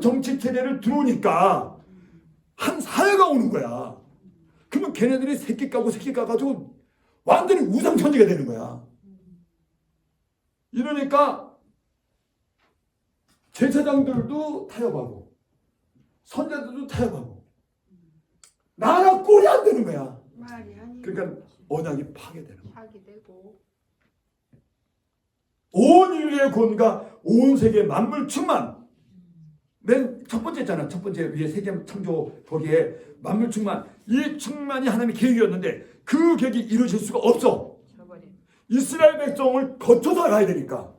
정치 체제를 들어오니까 한 사회가 오는 거야. 그러면 걔네들이 새끼 까가지고 완전히 우상천지가 되는 거야. 이러니까 제사장들도 타협하고 선자들도 타협하고 나라 꼴이 안 되는 거야. 그러니까 언약이 파괴되는 거야. 파괴되고 온 인류의 구원과 온 세계 만물 충만. 맨 첫 번째 있잖아. 첫 번째 위에 세계 창조 거기에 만물 충만. 이 충만이 하나님의 계획이었는데 그 계획이 이루어질 수가 없어. 이스라엘 백성을 거쳐서 가야 되니까.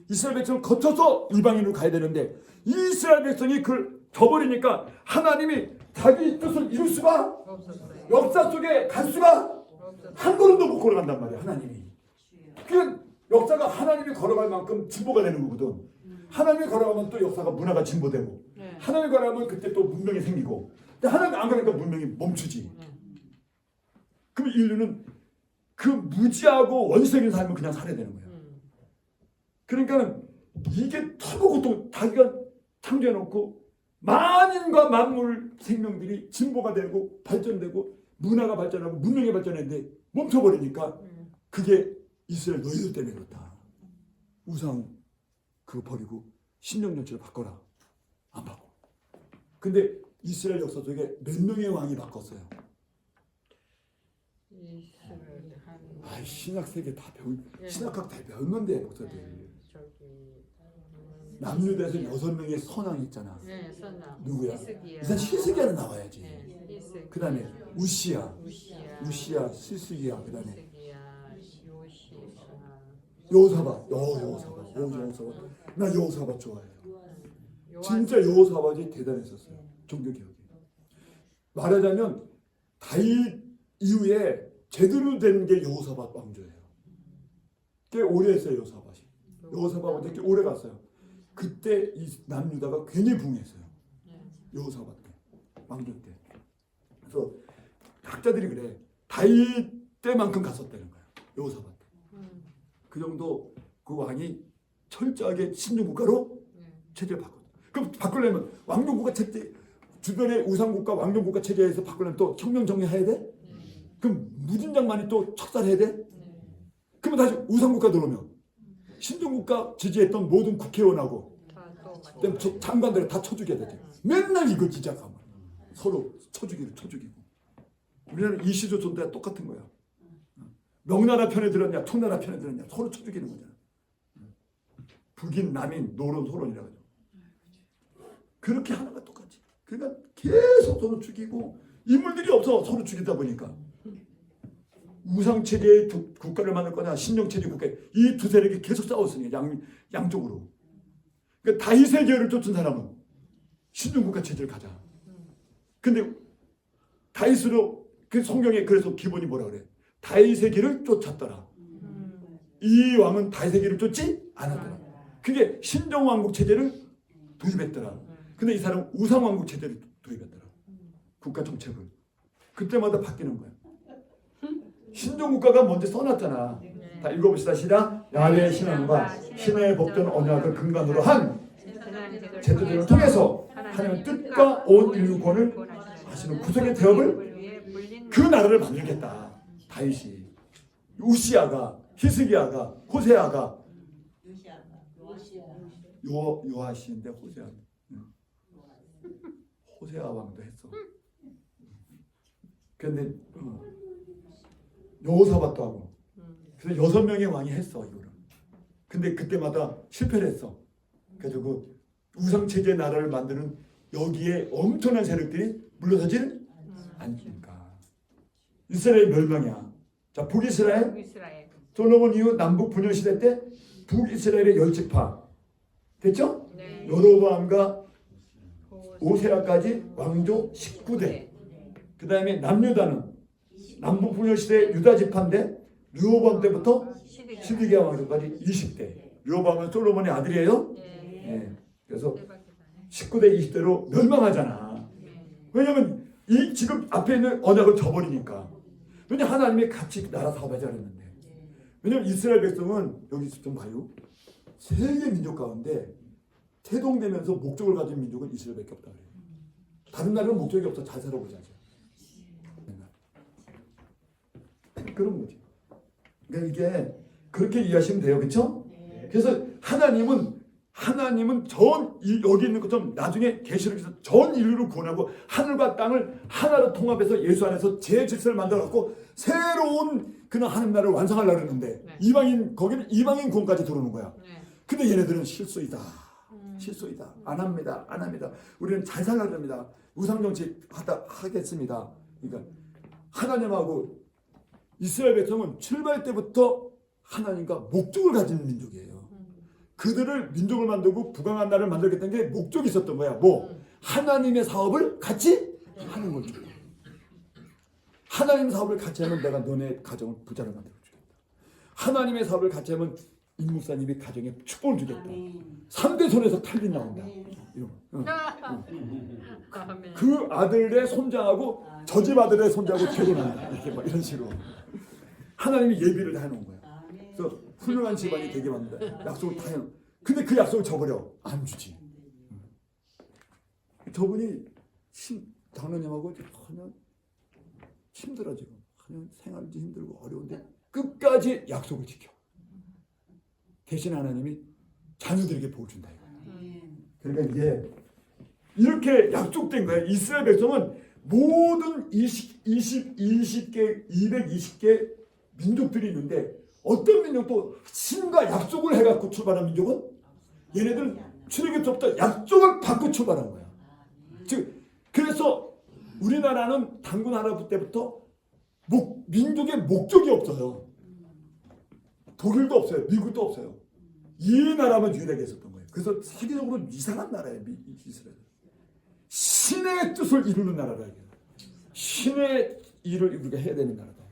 이스라엘 백성을 거쳐서 이방인으로 가야 되는데 이스라엘 백성이 그걸 저버리니까 하나님이 자기 뜻을 이룰 수가 없었어요. 역사 속에 갈 수가 한 걸음도 못 걸어간단 말이야. 하나님이. 그 역사가 하나님이 걸어갈 만큼 진보가 되는 거거든. 하나님이 걸어가면 또 역사가 문화가 진보되고 하나님이 걸어가면 그때 또 문명이 생기고 근데 하나님이 안 가니까 문명이 멈추지. 그럼 인류는 그 무지하고 원시적인 삶을 그냥 살아야 되는 거야. 그러니까 이게 터보고 또 자기가 창조해놓고 만인과 만물 생명들이 진보가 되고 발전되고 문화가 발전하고 문명이 발전했는데 멈춰버리니까 그게 이스라엘 너희들 때문에 그렇다. 우상 그거 버리고 신령 정치를 바꿔라. 안 바꿔. 근데 이스라엘 역사 속에 몇 명의 왕이 바꿨어요. 신학 세계 다 신학학 다 배웠는데 목사들. 남유다에서 6명의 선왕이 있잖아. 누구야? 일단 히스기야는 나와야지. 그 다음에 우시야, 히스기야, 그 다음에 여호사밧. 나 여호사밧 좋아해요. 진짜 여호사밧이 대단했었어요. 종교개혁이. 말하자면 다윗 이후에 제대로 된 게 여호사밧 왕조예요. 꽤 오래 했어요. 여호사밧한테 꽤 오래 갔어요. 그때 이 남유다가 괜히 붕했어요. 여호사밧 때, 왕조 때. 그래서 학자들이 그래. 다윗 때만큼 갔었다는 거야. 여호사밧 때. 그 정도 그 왕이 철저하게 신종국가로 체제를 바꿨다. 그럼 바꾸려면 왕정국가 체제 주변의 우상국가 왕정국가 체제에서 바꾸려면 또 혁명 정리해야 돼? 그럼 무진장만이 또 척살해야 돼? 그러면 다시 우상국가 들어오면 신종국가 지지했던 모든 국회의원하고 장관들을 다 쳐죽여야 되지. 맨날 이거 지적하면 서로 쳐죽이고. 우리나라는 이시조선 때 똑같은 거야. 명나라 편에 들었냐 청나라 편에 들었냐 서로 쳐죽이는 거잖아. 북인 남인 노론 소론이라 가지고 그렇게 하는 거 똑같이. 그러니까 계속 서로 죽이고 인물들이 없어. 서로 죽이다 보니까 우상체제의 국가를 만들 거냐 신령체제 국가 이 두 세력이 계속 싸웠으니 양쪽으로. 그러니까 다윗의 계열을 쫓은 사람은 신령국가 체제를 가자. 근데 다윗으로 그 성경에 그래서 기본이 뭐라 그래? 다윗의 길을 쫓았더라. 이 왕은 다윗의 길을 쫓지 않았더라. 그게 신정왕국 체제를 도입했더라. 근데 이 사람은 우상왕국 체제를 도입했더라. 국가 정책을. 그때마다 바뀌는 거야. 신정국가가 먼저 써놨잖아. 다 읽어봅시다. 시작. 야훼의 신앙과 신의 복된 언약을 근간으로 한 제도들을 통해서 하나님의 뜻과 온 인류권을 하시는 구속의 대업을 그 나라를 만들겠다. 다윗이, 우시아가, 히스기야가, 호세아가, 요아시인데 호세아 왕도 했어. 그런데 여호사밧도 하고. 그래서 6명의 왕이 했어 이거를. 근데 그때마다 실패를 했어. 그래서 그 우상체제 나라를 만드는 여기에 엄청난 세력들이 물러서지는 않으니까 이스라엘 멸망이야. 자, 북이스라엘. 솔로몬 이후 남북 분열 시대 때 북이스라엘의 10지파 됐죠? 네. 여로보암과 오세아까지 왕조 19대. 그 다음에 남유다는 남북 분열 시대 유다 지파인데 르호보암 때부터 시드기야 왕조까지 20대. 르호보암은 솔로몬의 아들이에요. 네. 그래서 19대 20대로 멸망하잖아. 왜냐면 이 지금 앞에 있는 언약을 저버리니까. 왜냐면 하나님이 같이 나라 사업하지 않았는데. 왜냐면 이스라엘 백성은 여기 좀 봐요. 세계 민족 가운데 태동되면서 목적을 가진 민족은 이스라엘밖에 없다 그래요. 다른 나라는 목적이 없어. 잘 살아보자죠. 그런 거죠. 그러니까 이게 그렇게 이해하시면 돼요. 그렇죠? 그래서 하나님은 여기 있는 것처럼 나중에 계시록에서 전 인류를 구원하고 하늘과 땅을 하나로 통합해서 예수 안에서 제 질서를 만들어갖고 새로운 그런 하나님 나라를 완성하려고 했는데 거기는 이방인 구원까지 들어오는 거야. 근데 얘네들은 실수이다. 안 합니다. 우리는 잘 살아야 됩니다. 우상정치 하겠습니다. 그러니까 하나님하고 이스라엘 백성은 출발 때부터 하나님과 목적을 가진 민족이에요. 그들을 민족을 만들고 부강한 나라를 만들겠다는 게 목적이 있었던 거야. 하나님의 사업을 같이 하는 거죠. 하나님의 사업을 같이 하면 내가 너네 가정을 부자를 만들어 주겠다. 하나님의 사업을 같이 하면 임목사님이 가정에 축복을 주겠다. 3대 손에서 탈빈 나온다. 그 아들의 손자하고 저 집 아들의 손자하고 결혼한다. 이렇게 막 이런 식으로 하나님이 예비를 다 해놓은 거야. 그래서 훌륭한 집안이 되게 만든다. 약속을 다 해놓은. 근데 그 약속을 저버려. 안 주지. 저분이 장로님하고 그냥 힘들어 지금. 그냥 생활도 힘들고 어려운데 끝까지 약속을 지켜. 대신 하나님이 자녀들에게 복을 준다. 그러니까 이게 이렇게 약속된 거예요. 이스라엘 백성은 모든 220개, 220개 민족들이 있는데 어떤 민족도 신과 약속을 해갖고 출발한 민족은 얘네들 출애굽부터 약속을 받고 출발한 거야. 그래서 우리나라는 단군 할아버지 때부터 민족의 목적이 없어요. 독일도 없어요. 미국도 없어요. 이 나라만 유일하게 있었던 거예요. 그래서 세계적으로 이상한 나라예요. 이스라엘. 신의 뜻을 이루는 나라다. 신의 일을 우리가 해야 되는 나라다.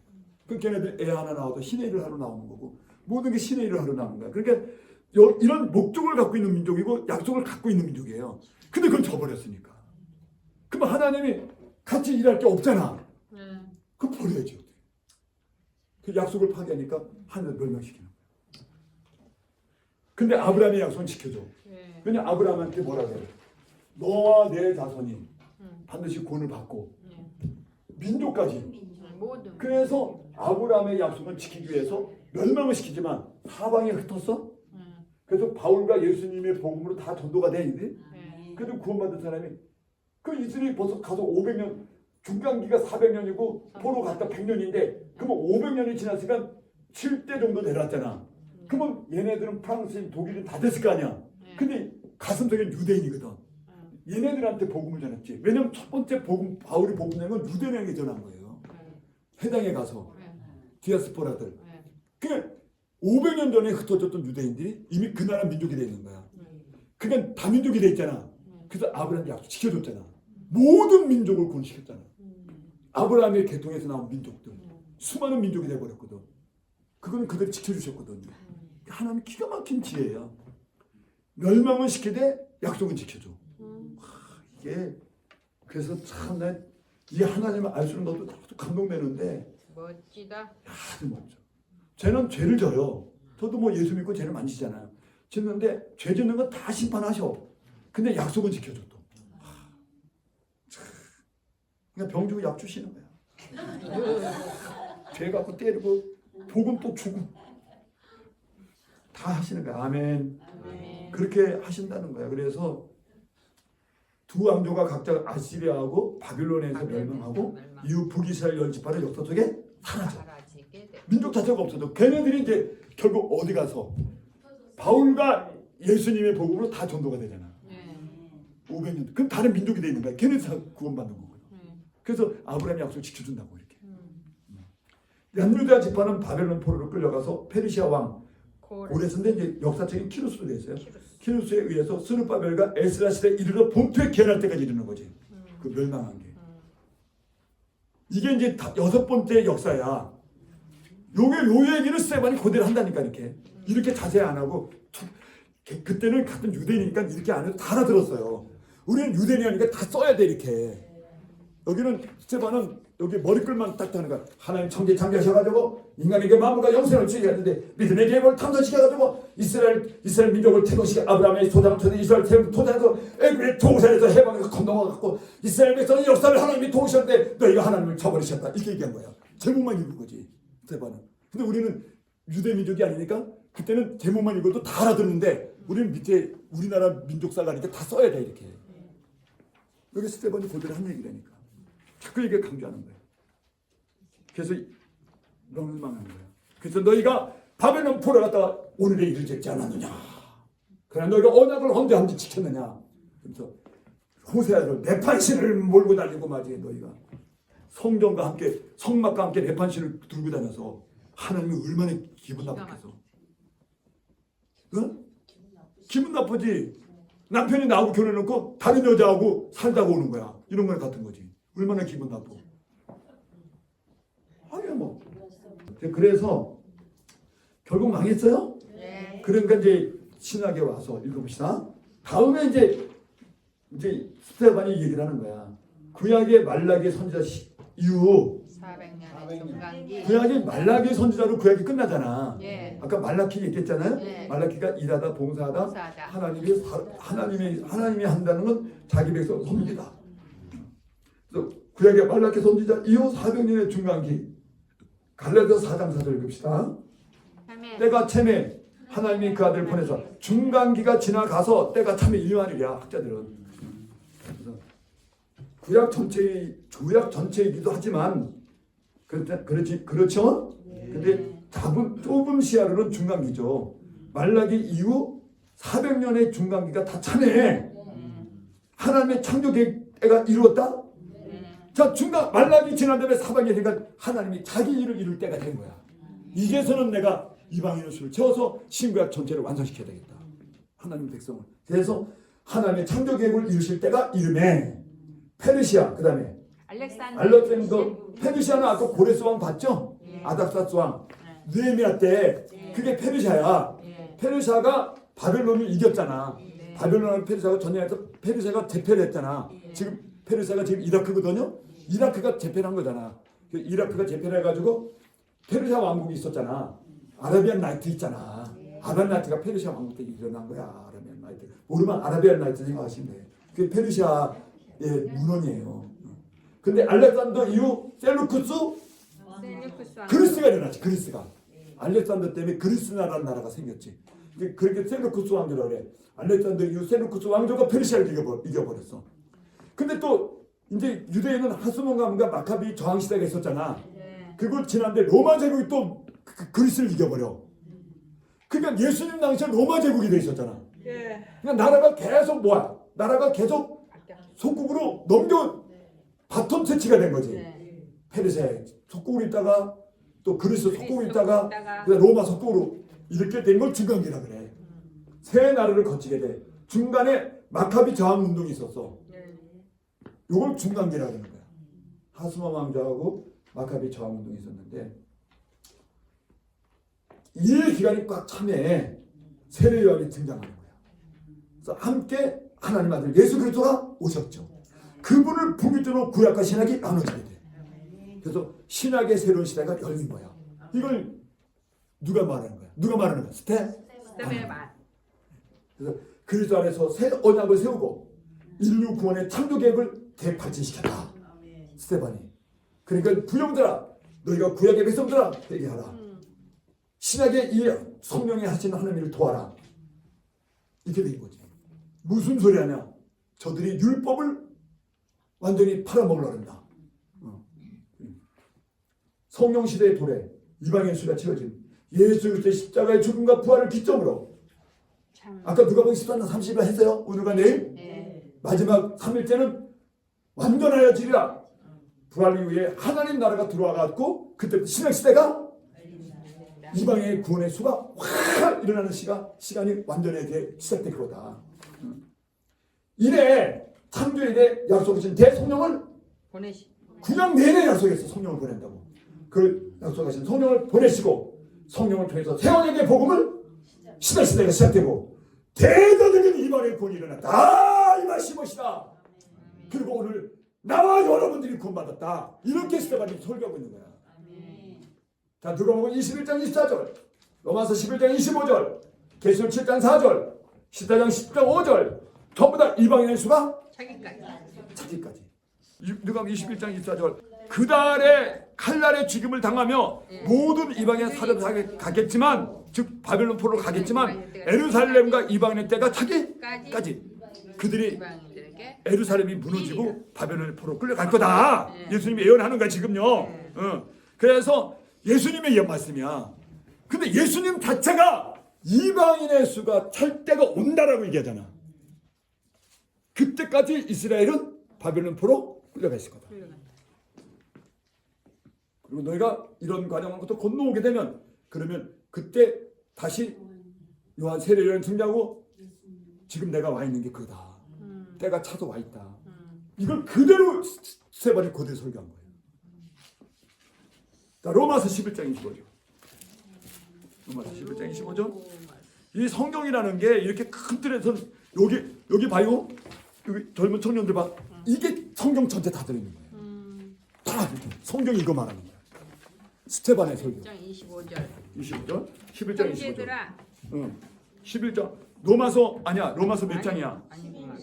그 걔네들 애 하나 나와도 신의 일을 하러 나오는 거고 모든 게 신의 일을 하러 나오는 거야. 그러니까 이런 목적을 갖고 있는 민족이고 약속을 갖고 있는 민족이에요. 근데 그걸 저버렸으니까. 그럼 하나님이 같이 일할 게 없잖아. 그럼 버려야지. 그 약속을 파괴하니까 하늘을 멸망시키는 거야. 근데 아브라함의 약속은 지켜줘. 왜냐 아브라함한테 뭐라 그래? 너와 내 자손이 반드시 구원을 받고 민족까지. 그래서 아브라함의 약속을 지키기 위해서 멸망을 시키지만 사방에 흩었어. 그래서 바울과 예수님의 복음으로 다 전도가 돼 이제. 그래도 구원받은 사람이 그 이스라엘이 벌써 가서 500년 중간기가 400년이고 포로 갔다 100년인데 그러면 500년이 지났으니까 7대 정도 내려왔잖아. 그러면 얘네들은 프랑스인 독일인 다 됐을 거 아니야. 근데 가슴속엔 유대인이거든. 얘네들한테 복음을 전했지. 왜냐면 첫 번째 복음 바울이 복음 낸 건 유대인에게 전한 거예요. 해당에 가서 디아스포라들. 그러니까 500년 전에 흩어졌던 유대인들이 이미 그 나라 민족이 돼 있는 거야. 그러니까 다민족이 돼 있잖아. 그래서 아브라함이 약속 지켜줬잖아. 모든 민족을 구원시켰잖아. 아브라함의 계통에서 나온 민족들 수많은 민족이 돼버렸거든. 그거는 그들이 지켜주셨거든. 하나님 기가 막힌 지혜야. 멸망은 시키되 약속은 지켜줘. 이게 그래서 참 이 하나님을 알 수 있는 것도 감동되는데 멋지다. 아주 멋져. 쟤는 죄를 져요. 저도 뭐 예수 믿고 죄를 많이 지잖아요. 짓는데 죄 짓는 건 다 심판하셔. 근데 약속은 지켜줘 또. 그러니까 병 주고 약 주시는 거야. 죄 갖고 때리고 복음 또 주고 다 하시는 거야. 아멘. 그렇게 하신다는 거야. 그래서 두 왕조가 각자 아시리아하고 바빌론에서 멸망하고 이후 북이스라엘 열 지파는 역사 속에 사라져. 민족 자체가 없어져. 걔네들이 이제 결국 어디 가서 바울과 예수님의 복음으로 다 전도가 되잖아. 500년. 그럼 다른 민족이 돼 있는 거야. 걔네들 다 구원받는 거고요. 그래서 아브라함의 약속을 지켜준다고 이렇게. 남유다 지파는 바벨론 포로로 끌려가서 페르시아 왕 고레스인데 이제 역사책인 키루스로 돼 있어요. 키루스에 의해서 스룹바벨과 에스라 시대에 이르러 본토에 개할 때까지 이르는 거지. 그 멸망한 게. 이게 이제 6번째 역사야. 요 얘기를 스테반이 그대로 한다니까 이렇게 자세히 안 하고 그때는 같은 유대인이니까 이렇게 안 해도 다 알아들었어요. 우리는 유대인이 하니까 다 써야 돼 이렇게. 여기는 스테반은 여기 머리글만 딱 하는 거야. 하나님 천지 창조하셔가지고 인간에게 만물과 영생을 주게 했는데 믿음의 계획을 탐사시켜가지고 이스라엘 민족을 태동시켜 아브라함의 소장 이스라엘 토장에서 애굽의 동산에서 해방해서 건너와갖고 이스라엘 백성의 역사를 하나님이 도우셨는데 너희가 하나님을 저버리셨다 이렇게 얘기한 거야. 제목만 읽은 거지 스데반은. 근데 우리는 유대 민족이 아니니까 그때는 제목만 읽어도 다 알아듣는데 우리는 밑에 우리나라 민족사가니까 다 써야 돼 이렇게. 여기 스데반이 그대로 한 얘기라니까. 자꾸 이게 강조하는 거예요. 그래서 너무 망한 거예요. 그래서 너희가 바벨론 포로 갔다가 오늘의 일을 짓지 않았느냐. 그러나 너희가 언약을 언제 한지 지켰느냐. 그래서 호세아를 내판신을 몰고 다니고 말이에요. 너희가 성전과 함께 성막과 함께 내판신을 들고 다녀서 하나님이 얼마나 기분 나쁘겠어. 응? 기분 나쁘지. 남편이 나하고 결혼해놓고 다른 여자하고 살다가 오는 거야. 이런 거랑 같은 거지. 얼마나 기분 나쁘고. 아니 뭐. 그래서 결국 망했어요. 네. 그러니까 이제 신학에 와서 읽어봅시다. 다음에 이제 스데반이 얘기를 하는 거야. 구약의 말라기 선지자 이후 400년의 종강기. 구약이 말라기 선지자로 구약이 끝나잖아. 예. 아까 말라키 얘기했잖아요. 예. 말라키가 일하다 봉사하다 하나님이 한다는 건 자기 백성 섬기다. 그래서 구약의 말라키 선지자 이후 400년의 중간기 갈라디아서 4장 4절 읽읍시다. 때가 참에 하나님이 그 아들을 보내서 중간기가 지나가서 때가 참에 일만이랴 학자들은. 그래서 구약 전체이기도 하지만 그렇죠? 근데 좁은 시야로는 중간기죠. 말라기 이후 400년의 중간기가 다 참에 하나님의 창조 계획가 이루었다. 자, 말라기 지난 다음에 사방이니까 하나님이 자기 일을 이룰 때가 된 거야. 이제서는 내가 이방인의 수를 채워서 신구약 전체를 완성시켜야 되겠다. 하나님 백성을. 그래서 하나님의 창조 계획을 이루실 때가 이름에 페르시아, 그 다음에 알렉산더. 페르시아는 아까 고레스 왕 봤죠? 아닥사스 왕. 느헤미야 때 그게 페르시아야. 페르시아가 바벨론을 이겼잖아. 바벨론은 페르시아가 전쟁에서 페르시아가 제패를 했잖아. 지금 페르시아가 지금 이라크거든요. 이라크가 제패를 한 거잖아. 이라크가 제패를 해가지고 페르시아 왕국이 있었잖아. 아라비안 나이트 있잖아. 아라비안 나이트가 페르시아 왕국 때 일어난 거야. 아라비안 나이트. 모르면 아라비안 나이트 생각하시면 돼. 그게 페르시아의 문헌이에요. 근데 알렉산더 이후 셀루쿠스 그리스가 일어났지. 그리스가. 알렉산더 때문에 그리스 나라는 나라가 생겼지. 그렇게 셀루쿠스 왕조라고 그래. 알렉산더 이후 셀루쿠스 왕조가 페르시아를 이겨버렸어. 근데 또 이제 유대인은 하스몬과 마카비 저항 시대가 있었잖아. 그리고 지난데 로마 제국이 또 그리스를 이겨버려. 그러니까 예수님 당시에 로마 제국이 돼 있었잖아. 그러니까 나라가 계속 속국으로 바톤 터치가 된 거지. 페르시아에 속국으로 있다가 또 그리스 속국으로 있다가 로마 속국으로 이렇게 된 걸 중간기라 그래. 세 나라를 거치게 돼. 중간에 마카비 저항 운동이 있었어. 이걸 중간기라고 하는 거야. 하스몬 왕조하고 마카비 저항 운동이 있었는데 이 기간이 꽉 차면 세례 요한이 등장하는 거야. 그래서 함께 하나님 아들 예수 그리스도가 오셨죠. 그분을 분기점으로 구약과 신약이 나눠지게 돼. 그래서 신약의 새로운 시대가 열린 거야. 이걸 누가 말하는 거야? 스데반의 말. 그래서 그리스도 안에서 새 언약을 세우고 인류 구원의 창조 계획을 대발전시켰다. 스데반이. 그러니까 부용들아, 너희가 구약의 백성들아 얘기하라. 신약의 이 성령이 하시는 하나님을 도와라. 이렇게 된 거지. 무슨 소리 하냐? 저들이 율법을 완전히 팔아먹으려고 한다. 성령 시대의 도래, 이방인 수가 채워진 예수 그리스도의 십자가의 죽음과 부활을 기점으로 아까 누가복음 14장 30일 했어요. 오늘과 내일. 마지막 3일째는 완전하여지리라. 부활 이후에 하나님 나라가 들어와갖고 그때 신약 시대가 이방의 구원의 수가 확 일어나는 시간이 완전하게 시작될 거다. 이래 창조에게 약속하신 대성령을 그냥 내내 약속했어. 성령을 보낸다고. 그 약속하신 성령을 보내시고 성령을 통해서 세원에게 복음을 시대가 시작되고 대단한 이방의 구원이 일어났다. 이 말씀이 것이다. 그리고 오늘 나와 여러분들이 구원받았다. 이렇게 스테반이 설교하고 있는 거야. 자, 누가복음 21장 24절, 로마서 11장 25절, 계시록 7장 4절, 14장 10장 5절, 전부 다 이방인의 수가 자기까지. 누가복음 21장 24절, 그달에 칼날에 죽임을 당하며 모든 이방인의 사람을 가겠지만, 즉 바벨론 포로로 가겠지만 에루살렘과 이방인의 때가 차기까지 그들이 에루살렘이 무너지고 바벨론의 포로로 끌려갈 거다. 예수님이 예언하는 거야 지금요. 그래서 예수님의 예언 말씀이야. 근데 예수님 자체가 이방인의 수가 찰 때가 온다라고 얘기하잖아. 그때까지 이스라엘은 바벨론 포로 끌려가 있을 거다. 그리고 너희가 이런 과정을 것도 건너오게 되면, 그러면 그때 다시 요한 세례요한 등장하고 지금 내가 와 있는 게 그거다. 때가 차서 와 있다. 이걸 그대로 스테반이 그대로 설교한 거예요. 자, 로마서 11장 25절. 로마서 11장 25절. 이 성경이라는 게 이렇게 큰 틀에서 여기 봐요. 여기 젊은 청년들 봐. 이게 성경 전체 다 들어있는 거예요. 다 이렇게 성경이 이거 말하는 거예요. 스테반의 설교. 25절. 25절? 11장 25절. 형제들아. 응. 11장. 로마서 몇 장이야? 아니구나.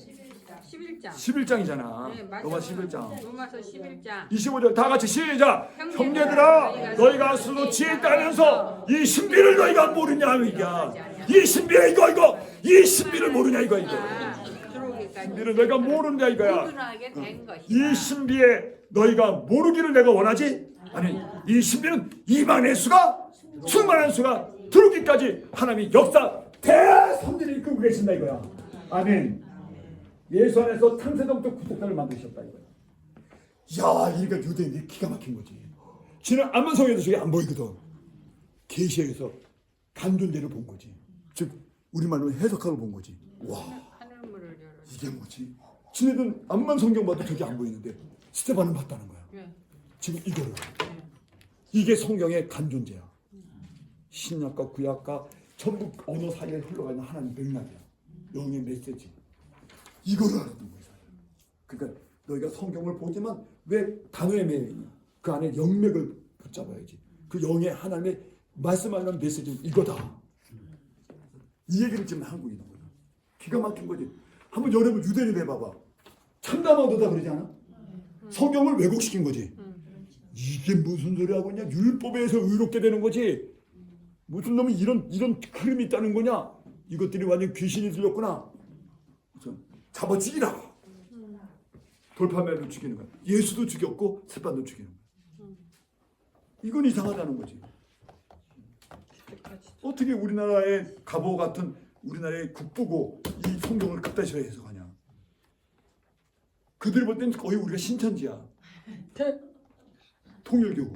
11장. 11장이잖아. 네, 맞아. 로마 11장. 로마서 11장. 25절 다 같이 시작. 형제들아, 너희가 스스로 지혜 있다면서 이 신비를 너희가 모르냐 이거야. 이 신비를 이 신비를 모르냐 이거야. 신비를 너희가 모르냐 이거야. 구분하게 된 것이다. 이 신비에 너희가 모르기를 내가 원하지. 아니, 이 신비는 이방의 수가 충만한 수가 들어오기까지 하나님이 역사 대선진을 이끌고 계신다 이거야. 아멘. 예수 안에서 창세전부터 구속단을 만드셨다 이거야. 야, 이러니까 유대인들이 기가 막힌 거지. 지는 안만성에도 저게 안 보이거든. 계시에서 간존제를 본 거지. 즉 우리말로 해석하고 본 거지. 와, 하늘문을 열어. 이게 뭐지? 지네들은 암만 성경 봐도 저게 안 보이는데 스테반은 봤다는 거야. 지금 이거를. 이게 성경의 간존제야. 신약과 구약과 전부 언어 사이에 흘러가는 하나님 맥락이야. 영의 메시지. 이거를 알아듣는 거야. 그러니까 너희가 성경을 보지만 왜 단어에 매여 있냐? 그 안에 영맥을 붙잡아야지. 그 영의 하나님의 말씀하는 메시지는 이거다. 이 얘기를 지금 하고 있는 거야. 기가 막힌 거지. 한번 여러분 유대인 해봐봐. 참담하다 그러지 않아? 성경을 왜곡시킨 거지. 이게 무슨 소리 하고 있냐? 율법에서 의롭게 되는 거지. 무슨 놈이 이런 흐름이 있다는 거냐? 이것들이 완전 귀신이 들렸구나. 잡아죽이라. 돌파맨을 죽이는 거야. 예수도 죽였고 스테반도 죽이는 거야. 이건 이상하다는 거지. 어떻게 우리나라의 갑오 같은 우리나라의 국부고 이 성경을 그따시로 해석하냐? 그들이 볼 때는 거의 우리가 신천지야. 통일교고.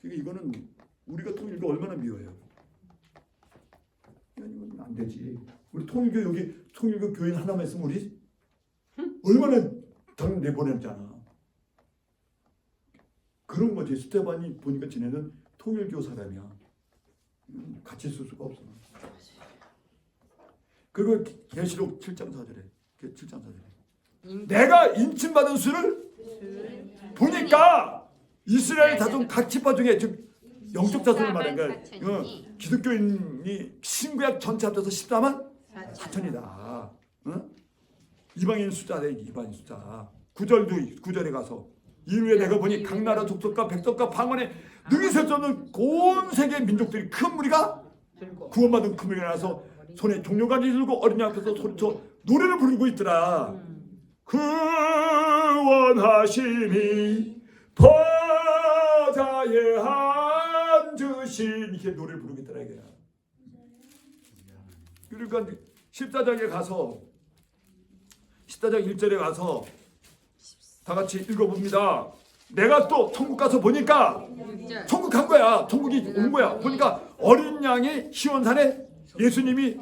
그러니까 이거는 우리가 통일교 얼마나 미워해요. 이건 안 되지. 우리 통일교 여기 통일교 교인 하나만 있으면 우리 얼마나 당 내보냈잖아. 그런 거지. 스테반이 보니까 지네는 통일교 사람이야. 같이 있을 수가 없어. 그리고 계시록 7장 4절에 7장 4절에 내가 인침받은 수를 보니까 이스라엘 자손 각 지파 중에 즉 영적 자손을 말하는 거야. 기독교인이 신구약 전체 합쳐서 14만 4천이다. 이방인 숫자래. 이방인 숫자. 9절에 가서 이후에 내가 보니 각 나라 족속과 백성과 방언에 능히 셀 수 없는 온 세계 민족들이 큰 무리가 구원받은 큰 무리가 나서 손에 종려가지 들고 어린양 앞에서 소리쳐 노래를 부르고 있더라. 구원하심이 보좌에 앉으신 이렇게 노래를 부르고 있더라 이거야. 그러니까 14장에 가서 14장 1절에 가서 다 같이 읽어봅니다. 내가 또 천국 가서 보니까 천국 간 거야. 천국이 온 거야. 보니까 어린 양이 시온산에 예수님이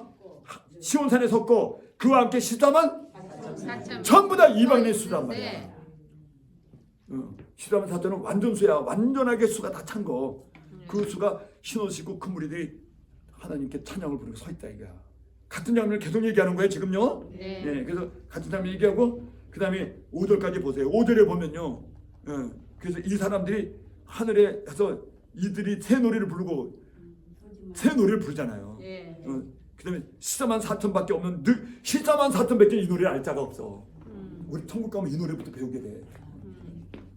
시온산에 섰고 그와 함께 14만 전부 다 이방인의 수란 말이야. 14만 4천은 완전 수야. 완전하게 수가 다 찬 거. 그 수가 신옷 입고 큰 무리들이 하나님께 찬양을 부르고 서 있다 이거야. 같은 장면을 계속 얘기하는 거예요 지금요. 네. 그래서 같은 장면 얘기하고 그 다음에 5절까지 보세요. 5절에 보면요. 그래서 이 사람들이 하늘에서 이들이 새 노래를 부르고 새 노래를 부르잖아요. 예. 그 다음에 14만 4천밖에 없는 14만 4천밖에 이 노래를 알 자가 없어. 우리 천국 가면 이 노래부터 배우게 돼.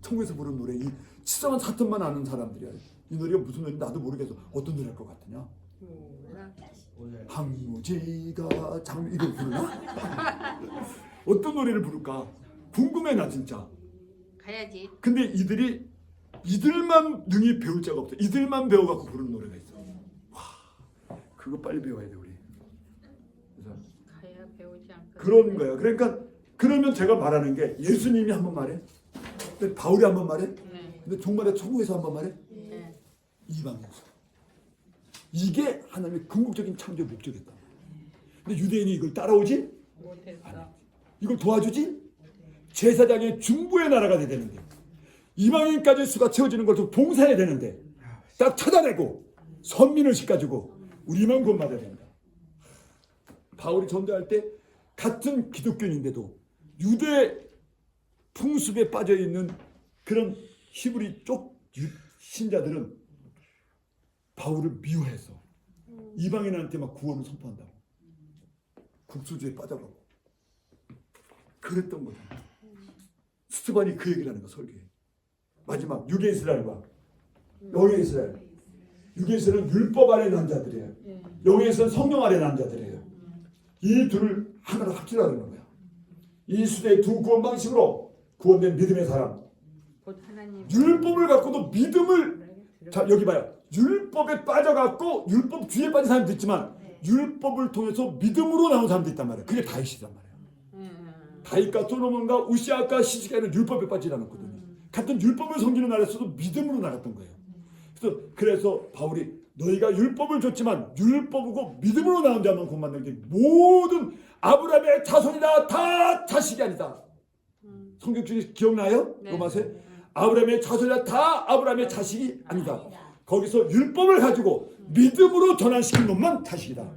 천국에서 부르는 노래 이 14만 4천만 아는 사람들이야. 이 노래가 무슨 노래인지 나도 모르겠어. 어떤 노래일 것 같으냐? 항무지가 장 이거 부르나? 어떤 노래를 부를까? 궁금해 나 진짜. 가야지. 근데 이들만 능히 배울 자가 없어. 이들만 배워갖고 부르는 노래가 있어. 와, 그거 빨리 배워야 돼 우리. 그래서 가야 배우지 않고. 그런 거야. 그러니까 그러면 제가 말하는 게 예수님이 한 번 말해, 근데 바울이 한 번 말해, 네. 근데 종말에 천국에서 한 번 말해. 네. 이방에서. 이게 하나님의 궁극적인 창조의 목적이었다. 근데 유대인이 이걸 따라오지? 못했어. 이걸 도와주지? 제사장의 중보의 나라가 돼야 되는데 이방인까지 수가 채워지는 것을 봉사해야 되는데 딱 찾아내고 선민을 시켜주고 우리만 구원받아야 된다. 바울이 전도할 때 같은 기독교인인데도 유대 풍습에 빠져있는 그런 히브리 쪽 신자들은 바울을 미워해서 이방인한테 막 구원을 선포한다고. 국수주에 빠져가고 그랬던 거죠. 스테반이 그 얘기를 하는 거 설교에. 마지막 유대 이스라엘과 영의 이스라엘. 유대 이스라엘은 율법 아래 난 자들이에요. 영의 이스라엘은 성령 아래 난 자들이에요. 이 둘을 하나로 합치라는 거야. 이 시대의 두 구원 방식으로 구원된 믿음의 사람. 곧 하나님. 율법을 갖고도 믿음을. 자 여기 봐요. 율법에 빠져갖고 율법 뒤에 빠진 사람도 있지만 율법을 통해서 믿음으로 나온 사람도 있단 말이에요. 그게 다윗이란 말이에요. 다윗과 솔로몬과 우시아과 시스가는 율법에 빠지지 않았거든요. 같은 율법을 섬기는 나라에서도 믿음으로 나갔던 거예요. 그래서 바울이 너희가 율법을 줬지만 율법이고 믿음으로 나온 자만 구원받는 게 모든 아브라함의 자손이다 다 자식이 아니다. 성경 중에 기억나요? 네. 로마서에 아브라함의 자손이다 다 아브라함의 자식이 아니다. 거기서 율법을 가지고 믿음으로 전환시킨 놈만 자식이다.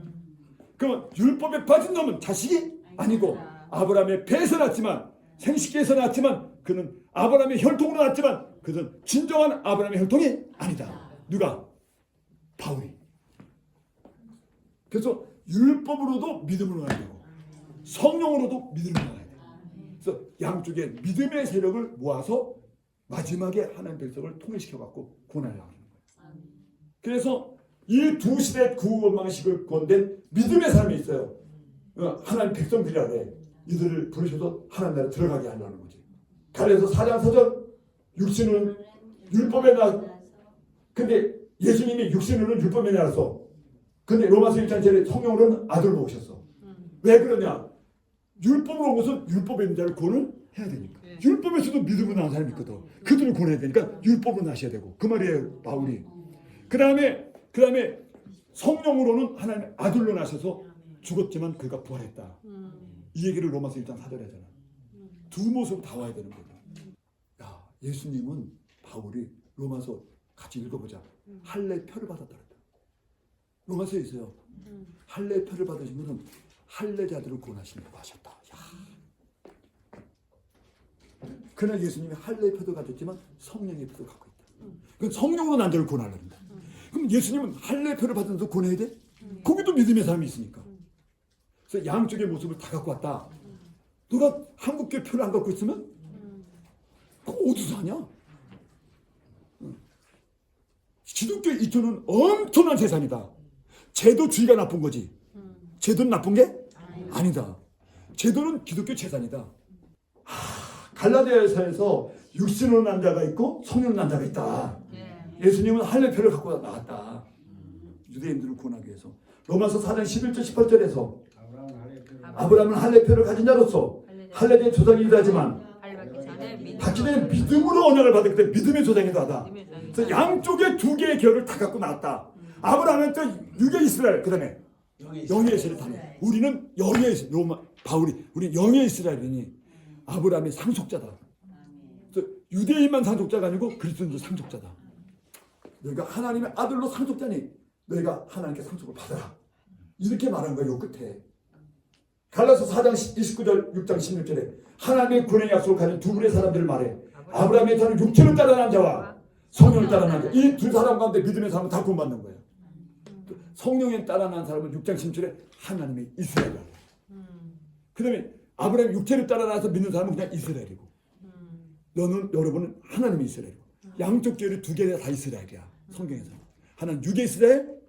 그럼 율법에 빠진 놈은 자식이 아니고 아브라함의 배에서 났지만 생식기에서 났지만 그는 아브라함의 혈통으로 났지만 그는 진정한 아브라함의 혈통이 아니다. 누가? 바울이. 그래서 율법으로도 믿음으로 나야 되고 성령으로도 믿음으로 나야 돼. 그래서 양쪽에 믿음의 세력을 모아서 마지막에 하나님 백성을 통일시켜갖고 구원하려고 하는 거예요. 그래서 이 두 시대 구원 방식을 구원된 믿음의 사람이 있어요. 하나님 백성들이라 돼. 이들을 부르셔서 하나님 나라에 들어가게 하려는 거지. 갈라디아서 4장 4절 육신은 율법에 나. 근데 예수님이 육신으로는 율법에 나서. 근데 로마서 1장 7절에 성령으로는 아들로 오셨어. 왜 그러냐? 율법으로 온 것은 율법에 있는 자를 구원을 해야 되니까. 율법에서도 믿음으로 나온 사람이 있거든. 그들을 구원해야 되니까 율법으로 나셔야 되고. 그 말이에요 바울이. 그 다음에 성령으로는 하나님 아들로 나셔서 죽었지만 그가 부활했다. 이 얘기를 로마서 1장 4절에 하잖아. 두 모습 다 와야 되는 거야. 야, 예수님은 바울이 로마서 같이 읽어보자. 할례 표를 받았다 그랬다. 로마서에 있어요. 할례 표를 받으신 분은 할례자들을 구원하신다고 하셨다. 야. 그러나 예수님이 할례 표도 가졌지만 성령의 표도 갖고 있다. 그건 성령으로 난 자를 구원하려고 한다. 그럼 예수님은 할례 표를 받으면서 구원해야 돼? 거기도 믿음의 사람이 있으니까. 그래서 양쪽의 모습을 다 갖고 왔다. 너가 한국교회 표를 안 갖고 있으면 그거 어디서 하냐? 기독교 이토는 엄청난 재산이다. 제도주의가 나쁜 거지. 제도는 나쁜 게 아니다. 제도는 기독교 재산이다. 갈라디아서에서 육신으로 난 자가 있고 성령으로 난 자가 있다. 예수님은 할례표를 갖고 나왔다. 유대인들을 구원하기 위해서. 로마서 4장 11절 18절에서 아브라함은 할례표를 가진 자로서 할례의 조상이기도 하지만 받기 전에 믿음으로 언약을 받았기 때문에 믿음의 조상이기도 하다. 그래서 양쪽의 두 개의 결을 다 갖고 나왔다. 아브라함은 또 유대 이스라엘, 그 다음에 영의 이스라엘 다네. 우리는 영의 이스라엘, 바울이 우리 영의 이스라엘이니 아브라함의 상속자다. 그래서 유대인만 상속자가 아니고 그리스도인도 상속자다. 너희가 하나님의 아들로 상속자니 너희가 하나님께 상속을 받아라. 이렇게 말한 거예요. 끝에 갈라서 4장 29절 6장 16절에 하나님의 구원의 약속을 가진 두 분의 사람들을 말해. 아브라함의 자는 육체를 따르는 자와 성령을 따르는 자. 이 두 사람 가운데 믿음의 사람은 다 구원받는 거예요. 성령에 따르는 사람은 6장 16절에 하나님의 이스라엘이라고. 그 다음에 아브라함 육체를 따라나서 믿는 사람은 그냥 이스라엘이고, 여러분은 하나님의 이스라엘이고, 양쪽 교회를 두 개가 다 이스라엘이야. 성경에서 하나는 육의 이스라엘,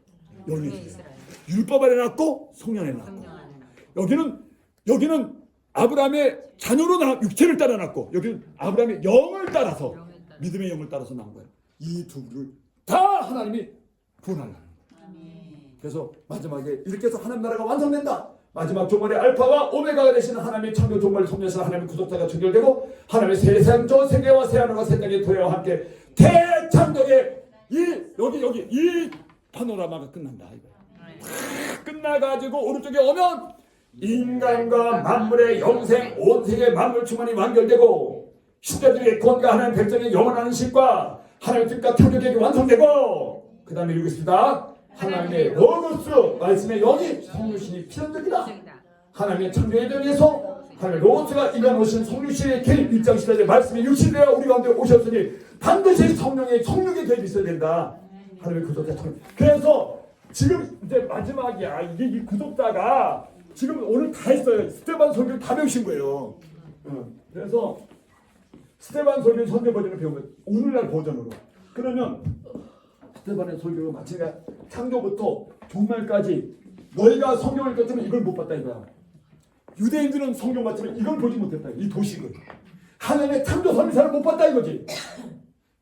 영의 이스라엘. 율법 아래 낳고 성령 안에 낳고. 여기는 아브라함의 자녀로 육체를 따라 낳고, 여기는 아브라함의 영을 따라서 믿음의 영을 따라서 나온 거예요. 이 두를 다 하나님이 구원하려는 거예요. 그래서 마지막에 이렇게 해서 하나님 나라가 완성된다. 마지막 종말의 알파와 오메가가 되시는 하나님의 창조 종말을 섬기시는 하나님의 구속자가 정결되고, 하나님의 새생조 세계와 새하늘과 새 땅의 도래와 함께 대창조의 이 파노라마가 끝난다. 이거 다 끝나가지고 오른쪽에 오면 인간과 만물의 영생, 온 세계 만물 충만이 완결되고, 신자들의 구원과 하나님 백성의 영원한 안식과 하나님의 뜻과 창조 계획이 완성되고, 그 다음에 읽겠습니다. 하나님의 로고스 말씀의 영이 성육신이 필연적이다. 하나님의 창조에 대해서 하나님의 로고스가 인간 오신 성육신의 계획 1장 10절에 말씀이 육신되어 우리 가운데 오셨으니 반드시 성령의 성육의 계획이 있어야 된다. 하나님의 구속자 참. 그래서 지금 이제 마지막이야. 이게 이 구속자가 지금 오늘 다 했어요. 스테반 설교를 다 배우신 거예요. 그래서 스테반 설교 선대 버전을 배우면 오늘날 버전으로. 그러면 스테반의 설교가 마치가 창조부터 종말까지 너희가 성경을 읽었지만 이걸 못 봤다 이거야. 유대인들은 성경 봤지만 이걸 보지 못했다. 이 도식을. 하나님의 창조 선지자를 못 봤다 이거지.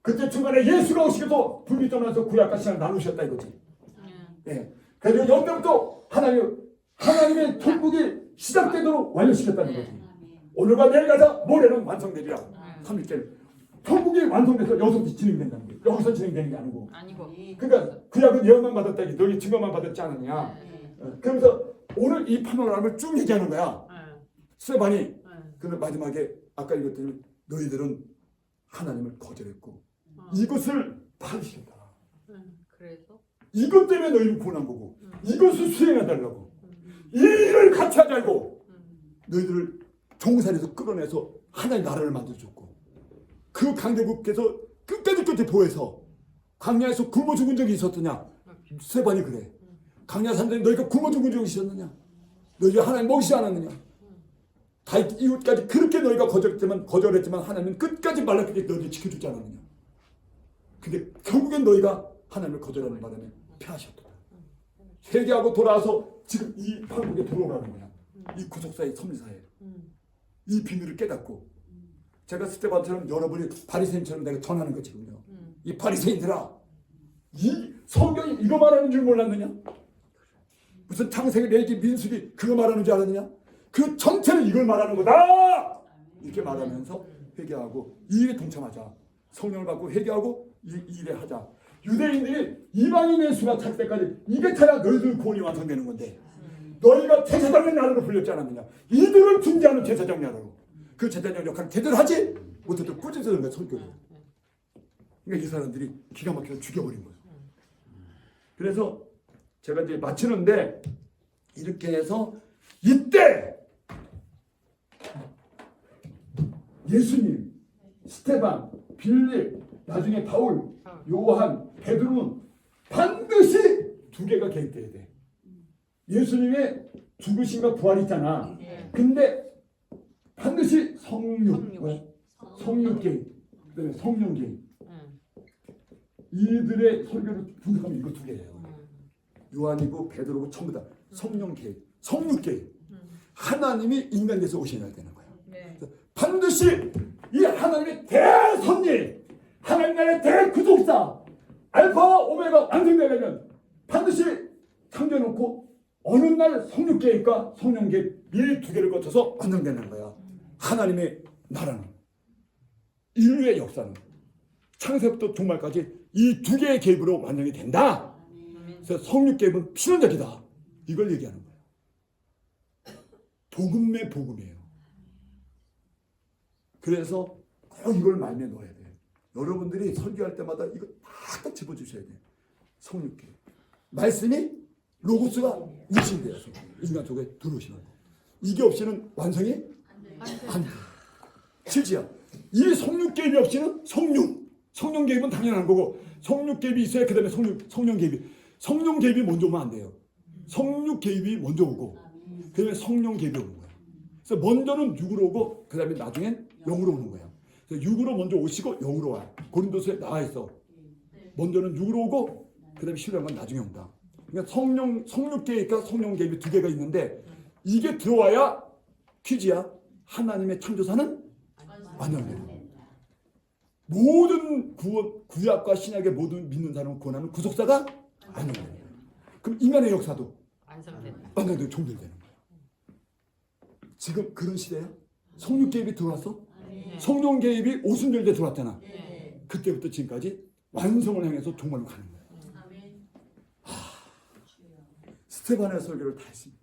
그때 중간에 예수가 오시기도 불미 떠나서 구약과 신약을 나누셨다 이거지. 예. 그래서 여기부터 하나님의 천국이 시작되도록 완료시켰다는 거지. 오늘과 내일 가자 모레는 완성되리라. 3일째. 천국이 완성돼서 여기서 진행된다는 거예요. 여기서 진행되는 게 아니고. 그러니까 구약은 예언만 받았다 이게 너희 증거만 받았지 않느냐. 그러면서 오늘 이 파노라마를 쭉 얘기하는 거야. 스테반이. 그런데 마지막에 아까 읽었더니 너희들은 하나님을 거절했고 이것을 파리시켰다. 그래서 이것 때문에 너희를 구원한 거고 이것을 수행해달라고. 이 일을 같이 하자고 너희들을 종살에서 끌어내서 하나의 나라를 만들어줬고, 그 강대국께서 끝까지 보호해서 광야에서 굶어 죽은 적이 있었느냐? 스테반이 그래. 광야 산들이 너희가 굶어 죽은 적이 있었느냐? 너희가 하나님 먹이지 않았느냐? 다윗 이웃까지 그렇게 너희가 거절했지만 하나님은 끝까지 말라듣게 너희를 지켜주지 않았느냐? 근데 결국엔 너희가 하나님을 거절하는 바람에 패하셨다. 회개하고 돌아와서 지금 이 한국에 들어오라는 거야. 이 구속사의 섭리사에 이 비밀을 깨닫고, 제가 스테반처럼 여러분이 바리새인처럼 내가 전하는 거 지금요. 이 바리새인들아, 이 성경이 이거 말하는 줄 몰랐느냐? 무슨 창세기, 레위기, 민수기 그거 말하는 줄 알았느냐? 그 전체는 이걸 말하는 거다. 이렇게 말하면서 회개하고 이 일에 동참하자. 성령을 받고 회개하고 이 일에 하자. 유대인들이 이방인의 수가 찰 때까지 이게 차야 너희들 구원이 완성되는 건데, 너희가 제사장의 나라로 불렸지 않았느냐? 이들을 중재하는 제사장 나라로. 그 제사장 역할을 제대로 하지 못해도 꾸짖는 거야, 설교를. 그러니까 이 사람들이 기가 막혀서 죽여버린 거예요. 그래서 제가 이제 마치는데, 이렇게 해서 이때 예수님, 스테반, 빌립, 나중에 바울, 요한, 베드로는 반드시 두 개가 개입돼야 돼. 예수님의 죽으심과 부활이 있잖아. 근데 반드시 성육 개입, 그다음에 성령 개입. 이들의 설교를 분석하면 이거 두 개예요. 요한이고 베드로고 전부 다 성령 개입, 성육 개입. 하나님이 인간에서 오셔야 되는 거예요. 반드시 이 하나님의 대선리, 하나님 나라의 대구속사, 알파와 오메가 완성되려면 반드시 창조해놓고 어느 날 성육 개입과 성령 개입 이 두 개를 거쳐서 완성되는 거야. 하나님의 나라는, 인류의 역사는 창세부터 종말까지 이 두 개의 개입으로 완성이 된다. 그래서 성육 개입은 필연적이다. 이걸 얘기하는 거예요. 복음의 복음이에요. 그래서 꼭 이걸 마음에 넣어야 돼. 여러분들이 설교할 때마다 이거 딱 집어주셔야 돼. 성육개. 말씀이 로고스가 육신되어서 인간 속에 들어오시는 거. 이게 없이는 완성이 안 돼. 실지야. 이 성육 개입이 없이는 성령 개입은 당연한 거고, 성육 개입이 있어야 그 다음에 성령 개입이. 성령 개입이 먼저 오면 안 돼요. 성육 개입이 먼저 오고, 그 다음에 성령 개입이 오는 거예요. 그래서 먼저는 6으로 오고, 그 다음에 나중엔 0으로 오는 거예요. 그래서 6으로 먼저 오시고 0으로 와요. 고린도서에 나와 있어. 먼저는 6으로 오고, 그 다음에 신뢰한 건 나중에 온다. 그러니까 성육 개입과 성령 개입이 두 개가 있는데, 이게 들어와야 퀴즈야. 하나님의 창조사는 완성돼요. 모든 구약과 신약의 모든 믿는 사람을 구원하는 구속사가 완성돼요. 그럼 인간의 역사도 완성된다. 완성되고 종결되는 거예요. 지금 그런 시대야. 성육 개입이 들어왔어. 성령 개입이 오순절때 들어왔잖아. 그때부터 지금까지 완성을 향해서 종말로 가는 거예요. 스테반의 설교를 다 했습니다.